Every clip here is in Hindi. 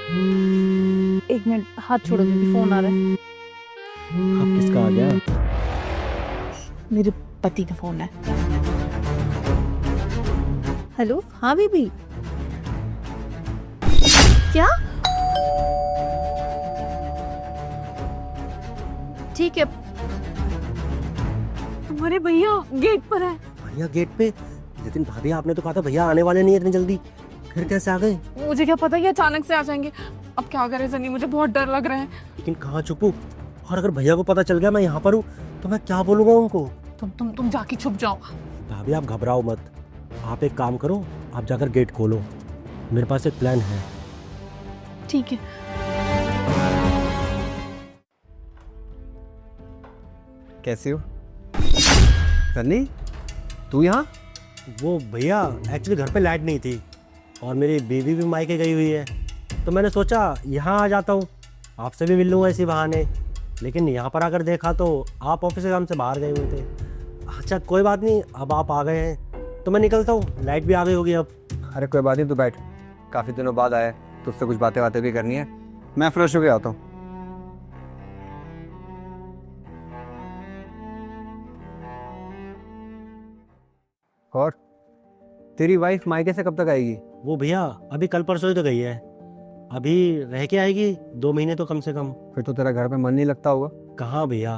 एक मिनट, हाथ छोड़ो बेबी, फोन आ रहा है। अब किसका आ गया? मेरे पति का फोन है। हेलो, हाँ बेबी। क्या? ठीक है। तुम्हारे भैया गेट पर है। भैया गेट पे? लेकिन भाभी आपने तो कहा था भैया आने वाले नहीं है इतनी जल्दी, फिर कैसे आ गए? मुझे क्या पता, ये अचानक से आ जाएंगे। अब क्या करें सनी, मुझे बहुत डर लग रहा है। लेकिन कहाँ छुपूं? और अगर भैया को पता चल गया मैं यहाँ पर हूँ तो मैं क्या बोलूंगा उनको? तुम जाके छुप जाओ। भाभी आप घबराओ मत, आप एक काम करो, आप जाकर गेट खोलो, मेरे पास एक प्लान है। ठीक है। कैसे हो सन्नी? तू यहाँ? वो भैया एक्चुअली घर पे लाइट नहीं थी और मेरी बीवी भी मायके गई हुई है, तो मैंने सोचा यहाँ आ जाता हूँ, आपसे भी मिल लूँगा इसी बहाने। लेकिन यहाँ पर आकर देखा तो आप ऑफिस के काम से बाहर गए हुए थे। अच्छा कोई बात नहीं, अब आप आ गए हैं तो मैं निकलता हूँ, लाइट भी आ गई होगी अब। अरे कोई बात नहीं, तू बैठ। काफ़ी दिनों बाद आया, तुझसे कुछ बातें भी करनी है। मैं फ्रेश होके आता हूँ। और तेरी वाइफ मायके से कब तक आएगी? वो भैया अभी कल परसों ही तो गई है, अभी रह के आएगी 2 महीने तो कम से कम। फिर तो तेरा घर पे मन नहीं लगता होगा। कहाँ भैया,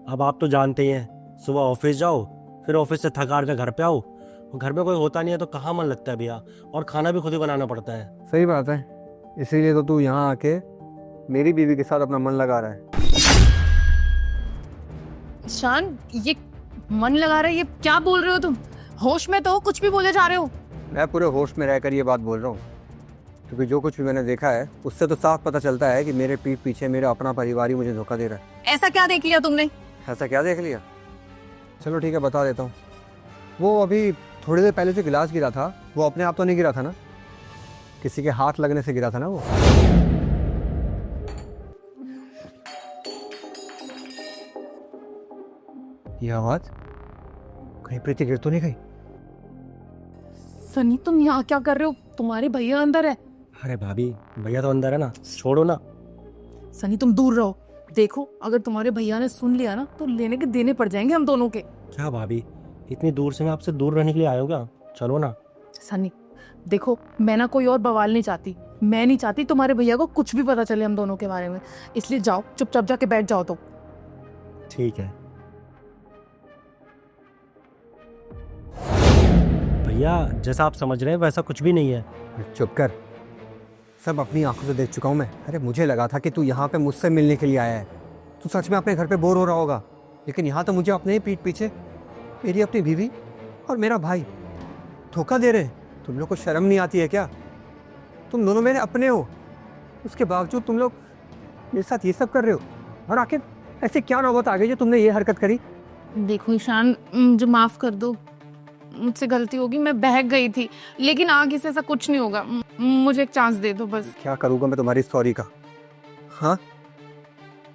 अब आप तो जानते ही हैं, सुबह ऑफिस जाओ, फिर ऑफिस से थक हार के घर पे आओ, और घर में कोई होता नहीं है तो कहाँ मन लगता है भैया, और खाना भी खुद ही बनाना पड़ता है। सही बात है, इसीलिए तो तू यहाँ आके मेरी बीवी के साथ अपना मन लगा रहा है। शान, ये मन लगा रहा है, ये क्या बोल रहे हो तुम? होश में तो हो, कुछ भी बोले जा रहे हो। मैं पूरे होश में रहकर ये बात बोल रहा हूँ, क्योंकि जो कुछ भी मैंने देखा है उससे तो साफ पता चलता है कि मेरे पीठ पीछे मेरा अपना परिवार ही मुझे धोखा दे रहा है। ऐसा क्या देख लिया तुमने? ऐसा क्या देख लिया? चलो ठीक है, बता देता हूँ। वो अभी थोड़ी देर पहले जो गिलास गिरा था वो अपने आप तो नहीं गिरा था ना, किसी के हाथ लगने से गिरा था ना वो। ये आवाज कहीं प्रीति गिर तो नहीं गई? सनी तुम यहाँ क्या कर रहे हो? तुम्हारे भैया अंदर है। अरे भाभी, भैया तो अंदर है ना, छोड़ो ना। सनी तुम दूर रहो, देखो अगर तुम्हारे भैया ने सुन लिया ना तो लेने के देने पड़ जाएंगे हम दोनों के। क्या भाभी, इतनी दूर से मैं आपसे दूर रहने के लिए आया हूँ क्या? चलो ना। सनी देखो, मैं ना कोई और बवाल नहीं चाहती, मैं नहीं चाहती तुम्हारे भैया को कुछ भी पता चले हम दोनों के बारे में, इसलिए जाओ चुपचाप जाके बैठ जाओ। तो ठीक है भैया, जैसा आप समझ रहे हैं वैसा कुछ भी नहीं है। चुप कर, सब अपनी आंखों से देख चुका हूँ मैं। अरे मुझे लगा था कि तू यहाँ पे मुझसे मिलने के लिए आया है, तू सच में अपने घर पे बोर हो रहा होगा, लेकिन यहाँ तो मुझे अपने ही पीठ पीछे मेरी अपनी बीवी और मेरा भाई धोखा दे रहे। तुम लोग को शर्म नहीं आती है क्या? तुम दोनों मेरे अपने हो, उसके बावजूद तुम लोग मेरे साथ ये सब कर रहे हो। और आखिर ऐसे क्या नौबत आ गई जो तुमने ये हरकत करी? देखो ईशान, मुझे माफ कर दो, मुझसे गलती होगी, मैं बहक गई थी, लेकिन आगे से ऐसा कुछ नहीं होगा। मुझे एक चांस दे दो बस। क्या करूँगा मैं तुम्हारी सॉरी का? हाँ,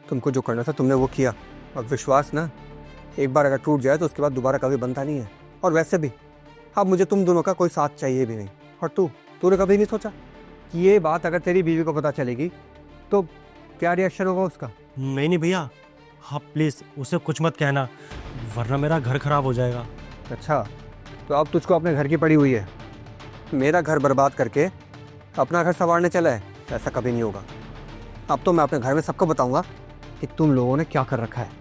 तुमको जो करना था तुमने वो किया। अब विश्वास ना एक बार अगर टूट जाए तो उसके बाद दोबारा कभी बनता नहीं है। और वैसे भी अब मुझे तुम दोनों का कोई साथ चाहिए भी नहीं। और तूने कभी नहीं सोचा कि ये बात अगर तेरी बीवी को पता चलेगी तो क्या रिएक्शन होगा उसका? नहीं भैया, आप प्लीज़ उसे कुछ मत कहना, वरना मेरा घर खराब हो जाएगा। अच्छा, तो अब तुझको अपने घर की पड़ी हुई है, मेरा घर बर्बाद करके अपना घर संवारने चला है? ऐसा कभी नहीं होगा। अब तो मैं अपने घर में सबको बताऊंगा कि तुम लोगों ने क्या कर रखा है।